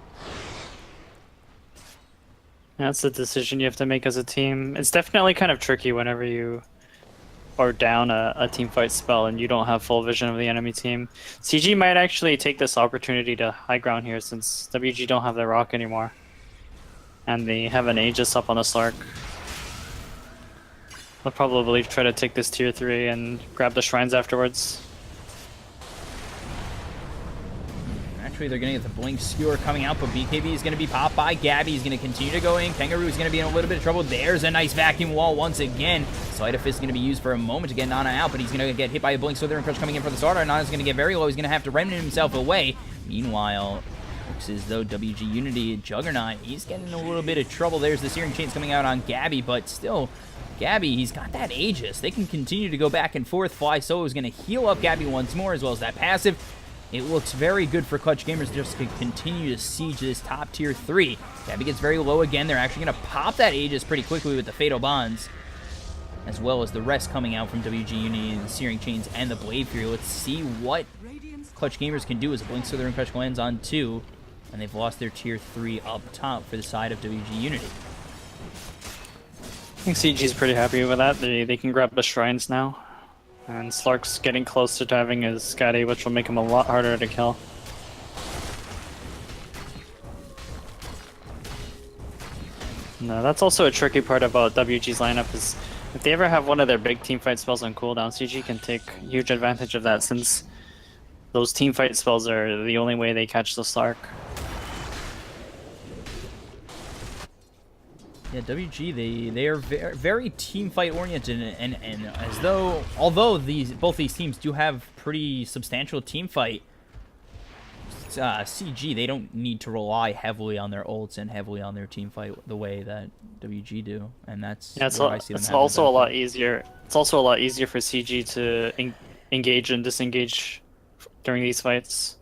That's a decision you have to make as a team. It's definitely kind of tricky whenever you are down a team fight spell and you don't have full vision of the enemy team. CG might actually take this opportunity to high ground here since WG don't have their rock anymore. And they have an Aegis up on the Slark. They'll probably try to take this tier 3 and grab the shrines afterwards. They're going to get the Blink Skewer coming out, but BKB is going to be popped by Gabby. He's going to continue to go in. Kangaroo is going to be in a little bit of trouble. There's a nice vacuum wall once again. Sleight of Fist is going to be used for a moment to get Nana out, but he's going to get hit by a Blink Slither and Crush coming in for the starter. Nana's going to get very low. He's going to have to remnant himself away. Meanwhile, looks as though WG Unity Juggernaut, he's getting in a little bit of trouble. There's the Searing Chains coming out on Gabby, but still, Gabby, he's got that Aegis. They can continue to go back and forth. Fly Solo is going to heal up Gabby once more, as well as that passive. It looks very good for Clutch Gamers just to continue to siege this top tier 3. Gabby gets very low again. They're actually going to pop that Aegis pretty quickly with the Fatal Bonds, as well as the rest coming out from WG Unity, the Searing Chains, and the Blade Fury. Let's see what Clutch Gamers can do as a Blink Slither and Crush lands on 2, and they've lost their tier 3 up top for the side of WG Unity. I think CG's pretty happy with that. They can grab the shrines now. And Slark's getting closer to having his Scatty, which will make him a lot harder to kill. No, that's also a tricky part about WG's lineup, is if they ever have one of their big teamfight spells on cooldown, CG can take huge advantage of that, since those teamfight spells are the only way they catch the Slark. Yeah, WG, they are very team fight oriented, and as though, although both these teams do have pretty substantial team fight, CG, they don't need to rely heavily on their ults and heavily on their team fight the way that WG do, and that's where I see them. It's also a lot easier. It's also a lot easier for CG to engage and disengage during these fights.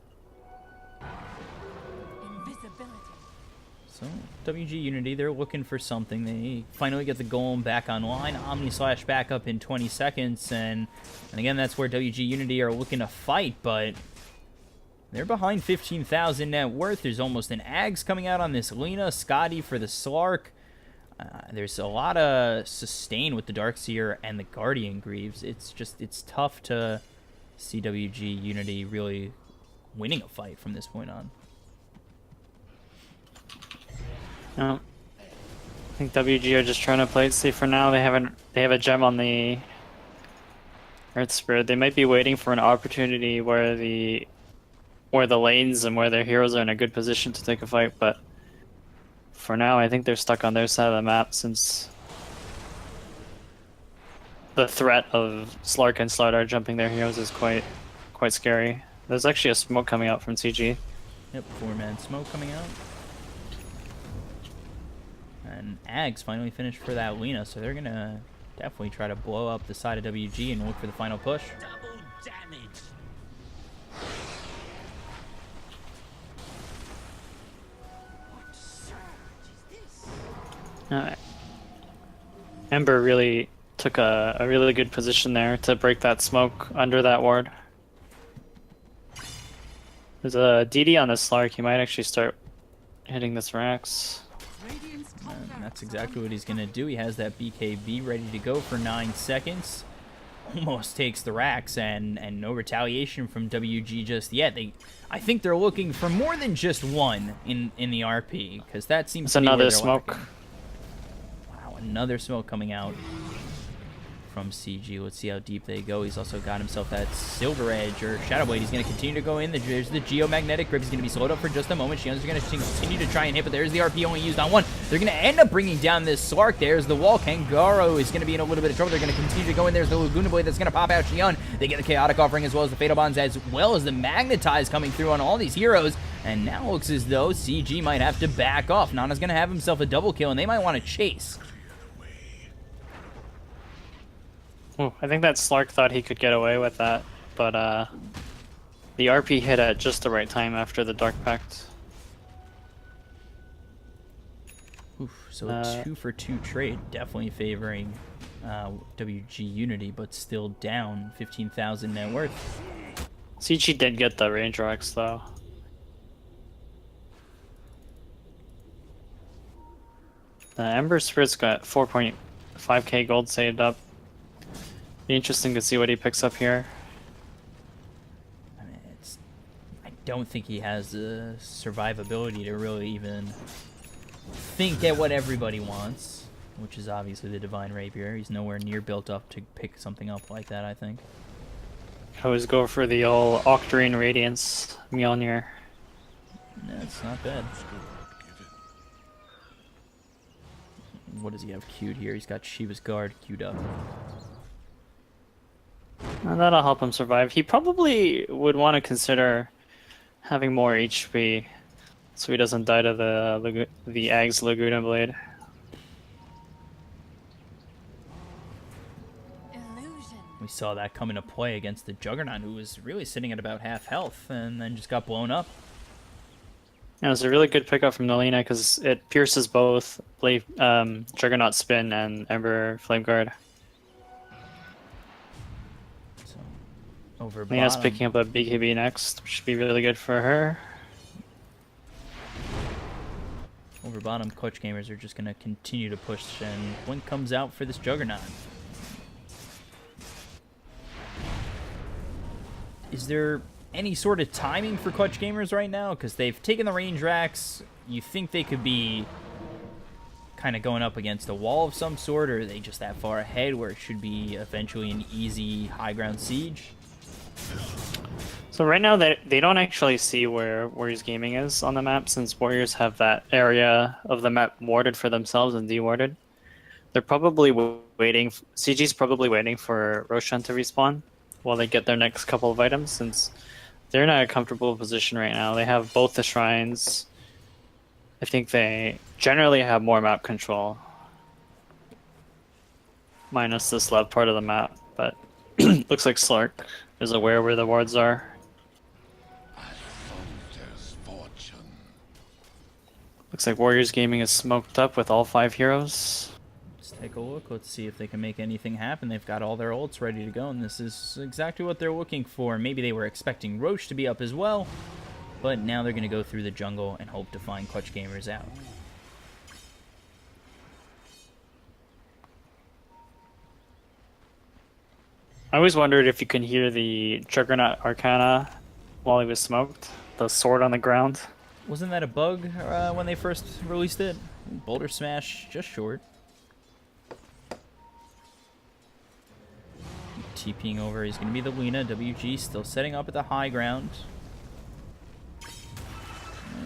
So WG Unity, they're looking for something. They finally get the Golem back online. Omni Slash back up in 20 seconds, and again, that's where WG Unity are looking to fight, but they're behind 15,000 net worth. There's almost an Ags coming out on this Lina. Scotty for the Slark. There's a lot of sustain with the Darkseer and the Guardian Greaves. It's tough to see WG Unity really winning a fight from this point on. I think WG are just trying to play it safe for now. They have a gem on the Earth Spirit. They might be waiting for an opportunity where the lanes and where their heroes are in a good position to take a fight, but for now I think they're stuck on their side of the map since the threat of Slark and Slardar jumping their heroes is quite scary. There's actually a smoke coming out from CG. Yep, 4-man smoke coming out. And Ags finally finished for that Lina, so they're gonna definitely try to blow up the side of WG and look for the final push. Double damage. What surge is this? Ember really took a really good position there to break that smoke under that ward. There's a DD on the Slark. He might actually start hitting this Rax. Radiant's top And barracks that's are exactly under what he's gonna do. He has that BKB ready to go for 9 seconds. Almost takes the Rax, and no retaliation from WG just yet. I think they're looking for more than just one in the RP, because that seems It's to be where another they're smoke. lacking. Wow, another smoke coming out from CG. Let's see how deep they go. He's also got himself that Silver Edge or Shadow Blade. He's going to continue to go in. There's the Geomagnetic Grip. He's going to be slowed up for just a moment. Shion's going to continue to try and hit, but there's the RP only used on one. They're going to end up bringing down this Slark. There's the wall. Kangaro is going to be in a little bit of trouble. They're going to continue to go in. There's the Laguna Blade that's going to pop out Shion. They get the Chaotic Offering as well as the Fatal Bonds, as well as the Magnetize coming through on all these heroes. And now it looks as though CG might have to back off. Nana's going to have himself a double kill, and they might want to chase. Ooh, I think that Slark thought he could get away with that, but the RP hit at just the right time after the Dark Pact. Oof, so a 2-for-2 trade, definitely favoring WG.Unity, but still down 15,000 net worth. CG did get the range rocks though. The Ember Spirit's got 4.5k gold saved up. Be interesting to see what he picks up here. I mean, I don't think he has the survivability to really even think at what everybody wants, which is obviously the Divine Rapier. He's nowhere near built up to pick something up like that, I think. I always go for the old Octarine Radiance Mjolnir. That's not bad. What does he have queued here? He's got Shiva's Guard queued up. That'll help him survive. He probably would want to consider having more HP so he doesn't die to the Ag's Laguna Blade. illusion. We saw that come into play against the Juggernaut, who was really sitting at about half health and then just got blown up. And it was a really good pickup from Nalina because it pierces both Juggernaut Spin and Ember Flame Guard. So, over Nalina's bottom. picking up a BKB next, which should be really good for her. Over bottom, Clutch Gamers are just going to continue to push, and Blink comes out for this Juggernaut. Is there any sort of timing for Clutch Gamers right now? Because they've taken the range racks. You think they could be kind of going up against a wall of some sort, or are they just that far ahead where it should be eventually an easy high ground siege? So right now they don't actually see where Warriors Gaming is on the map since Warriors have that area of the map warded for themselves and dewarded. They're probably waiting. CG's probably waiting for Roshan to respawn while they get their next couple of items since they're in a comfortable position right now. They have both the shrines. I think they generally have more map control. Minus this left part of the map, but looks like Slark is aware where the wards are. Looks like Warriors Gaming is smoked up with all 5 heroes. Let's take a look. Let's see if they can make anything happen. They've got all their ults ready to go, and this is exactly what they're looking for. Maybe they were expecting Roche to be up as well, but now they're going to go through the jungle and hope to find Clutch Gamers out. I always wondered if you can hear the Juggernaut Arcana while he was smoked. The sword on the ground. Wasn't that a bug when they first released it? Boulder Smash, just short. TPing over, he's going to be the Lina. WG still setting up at the high ground.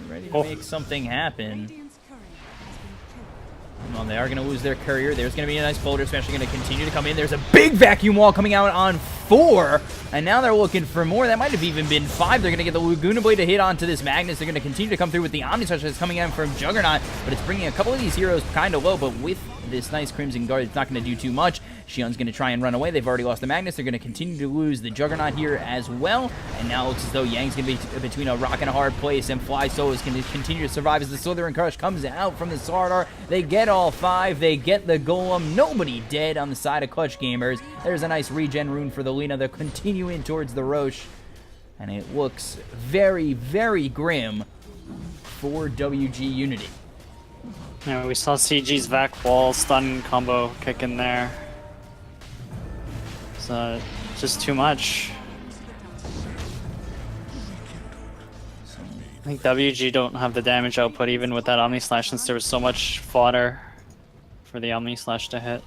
Ready to make something happen. Radiant's courier has been killed. Well, they are going to lose their courier. There's going to be a nice Boulder Smash. They're going to continue to come in. There's a big vacuum wall coming out on 4. And now they're looking for more. That might have even been 5. They're going to get the Laguna Blade to hit onto this Magnus. They're going to continue to come through with the Omni Slash that's coming out from Juggernaut. But it's bringing a couple of these heroes kind of low. But with this nice Crimson Guard, it's not going to do too much. Shion's going to try and run away. They've already lost the Magnus. They're going to continue to lose the Juggernaut here as well. And now it looks as though Yang's going to be between a rock and a hard place. And Fly Solo is going to continue to survive as the Slithering Crush comes out from the Slardar. They get all 5. They get the Golem. Nobody dead on the side of Clutch Gamers. There's a nice regen rune for the Lina. They're continuing towards the Roche. And it looks very, very grim for WGUnity. Yeah, we saw CG's Vac Wall stun combo kick in there. So just too much. I think WG don't have the damage output even with that Omni Slash, since there was so much fodder for the Omni Slash to hit.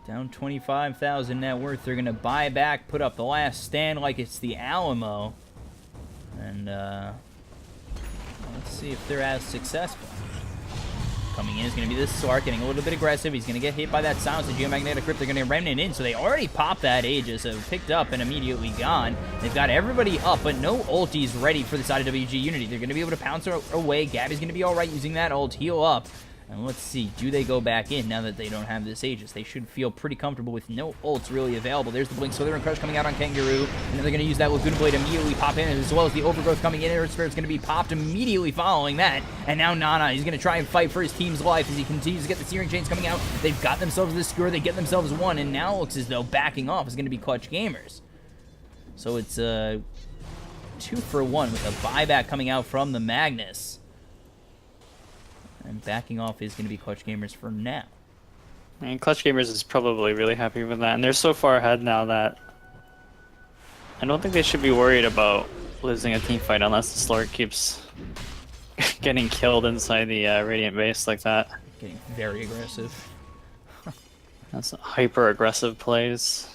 Down 25,000 net worth. They're going to buy back, put up the last stand like it's the Alamo. And let's see if they're as successful. Coming in is going to be this Slark, getting a little bit aggressive. He's going to get hit by that Silence, the Geomagnetic Crypt. They're going to Remnant in, so they already popped that Aegis, so picked up and immediately gone. They've got everybody up, but no ultis ready for the side of WGUnity. They're going to be able to pounce away. Gabby's going to be all right using that ult, heal up. And let's see, do they go back in now that they don't have this Aegis? They should feel pretty comfortable with no ults really available. There's the Blink Slithering Crush coming out on Kangaroo. And then they're going to use that Laguna Blade immediately pop in, as well as the Overgrowth coming in. Earth Spirit's going to be popped immediately following that. And now Nana, he's going to try and fight for his team's life as he continues to get the Searing Chains coming out. They've got themselves this skewer. They get themselves 1. And now it looks as though backing off is going to be Clutch Gamers. So it's 2 for 1 with a buyback coming out from the Magnus. And backing off is going to be Clutch Gamers for now. And Clutch Gamers is probably really happy with that, and they're so far ahead now that I don't think they should be worried about losing a team fight unless the Slurk keeps getting killed inside the Radiant base like that. Getting very aggressive. That's hyper aggressive plays.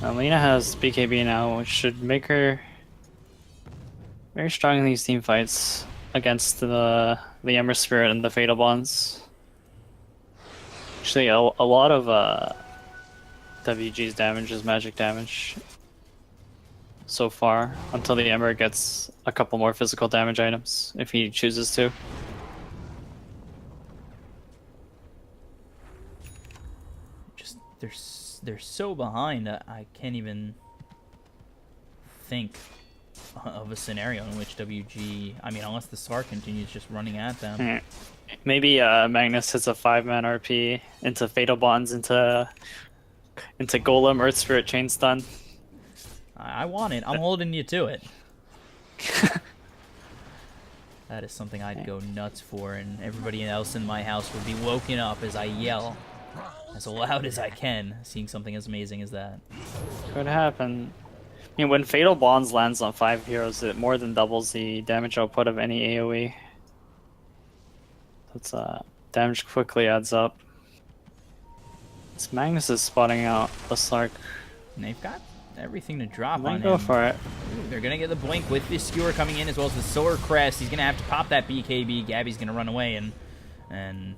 Lina has BKB now, which should make her very strong in these team fights against the Ember Spirit and the Fatal Bonds. Actually, a lot of WG's damage is magic damage so far, until the Ember gets a couple more physical damage items, if he chooses to. Just, they're so behind, I can't even think of a scenario in which WG, I mean, unless the SAR continues just running at them. Maybe Magnus hits a 5-man RP into Fatal Bonds, into Golem, Earth Spirit, Chain Stun. I want it. I'm holding you to it. That is something I'd go nuts for, and everybody else in my house would be woken up as I yell as loud as I can, seeing something as amazing as that. Could happen. I mean, when Fatal Bonds lands on 5 heroes, it more than doubles the damage output of any AoE. That's damage quickly adds up. This Magnus is spotting out the Slark. And they've got everything to drop on him. Go for it. Ooh, they're gonna get the blink with this skewer coming in, as well as the Solar Crest. He's gonna have to pop that BKB. Gabby's gonna run away, and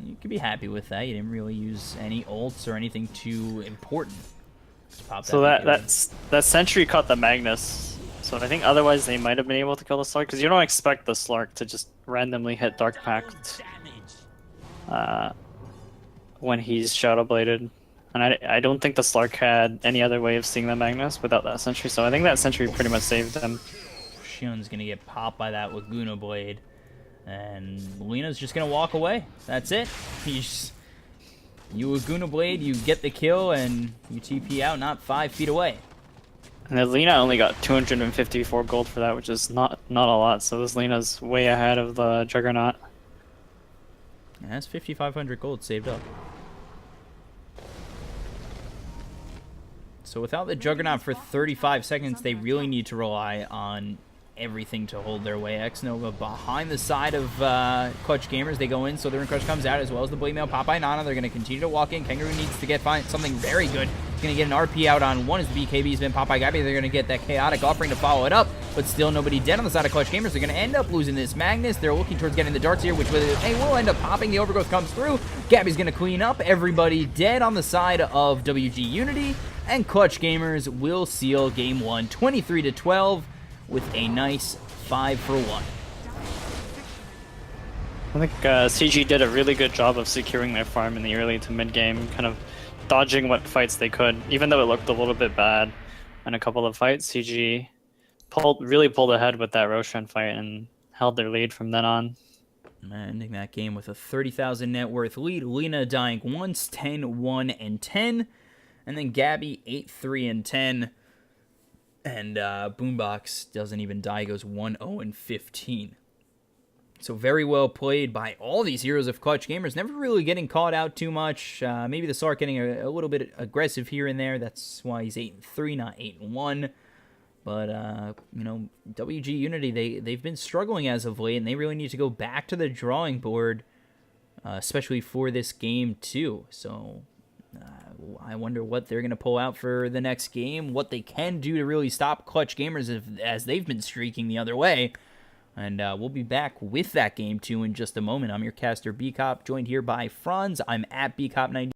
you can be happy with that. You didn't really use any ults or anything too important. So that Sentry caught the Magnus. So I think otherwise they might have been able to kill the Slark, because you don't expect the Slark to just randomly hit Dark Pact when he's Shadow Bladed. And I don't think the Slark had any other way of seeing the Magnus without that Sentry, so I think that Sentry pretty much saved him. Shion's gonna get popped by that Laguna Blade, and Lina's just gonna walk away. That's it. You Laguna Blade, you get the kill, and you TP out not 5 feet away. And Lina only got 254 gold for that, which is not a lot, so this Lina's way ahead of the Juggernaut. And that's 5,500 gold saved up. So without the Juggernaut for 35 seconds, they really need to rely on everything to hold their way. X-Nova behind the side of Clutch Gamers. They go in, so the Crush comes out, as well as the Blade Mail Popeye Nana. They're going to continue to walk in. Kangaroo needs to find something very good. He's going to get an RP out on one as the BKB's been Popeye Gabby. They're going to get that Chaotic offering to follow it up, but still nobody dead on the side of Clutch Gamers. They're going to end up losing this Magnus. They're looking towards getting the darts here, which they will end up popping. The Overgrowth comes through. Gabby's going to clean up. Everybody dead on the side of WG-Unity, and Clutch Gamers will seal game 1, 23-12. with a nice 5-for-1. I think CG did a really good job of securing their farm in the early to mid game, kind of dodging what fights they could, even though it looked a little bit bad in a couple of fights. CG really pulled ahead with that Roshan fight and held their lead from then on. Ending that game with a 30,000 net worth lead. Lena dying once, 10-1-10, and then Gabby 8-3-10. And Boombox doesn't even die, goes 1-0-15. So very well played by all these heroes of Clutch Gamers. Never really getting caught out too much. Maybe the Sark getting a little bit aggressive here and there. That's why he's 8-3, not 8-1. But, you know, WG-Unity, they've been struggling as of late, and they really need to go back to the drawing board, especially for this game, too. So I wonder what they're going to pull out for the next game, what they can do to really stop Clutch Gamers as they've been streaking the other way. And we'll be back with that game, too, in just a moment. I'm your caster, BCop, joined here by Franz. I'm at BCop90.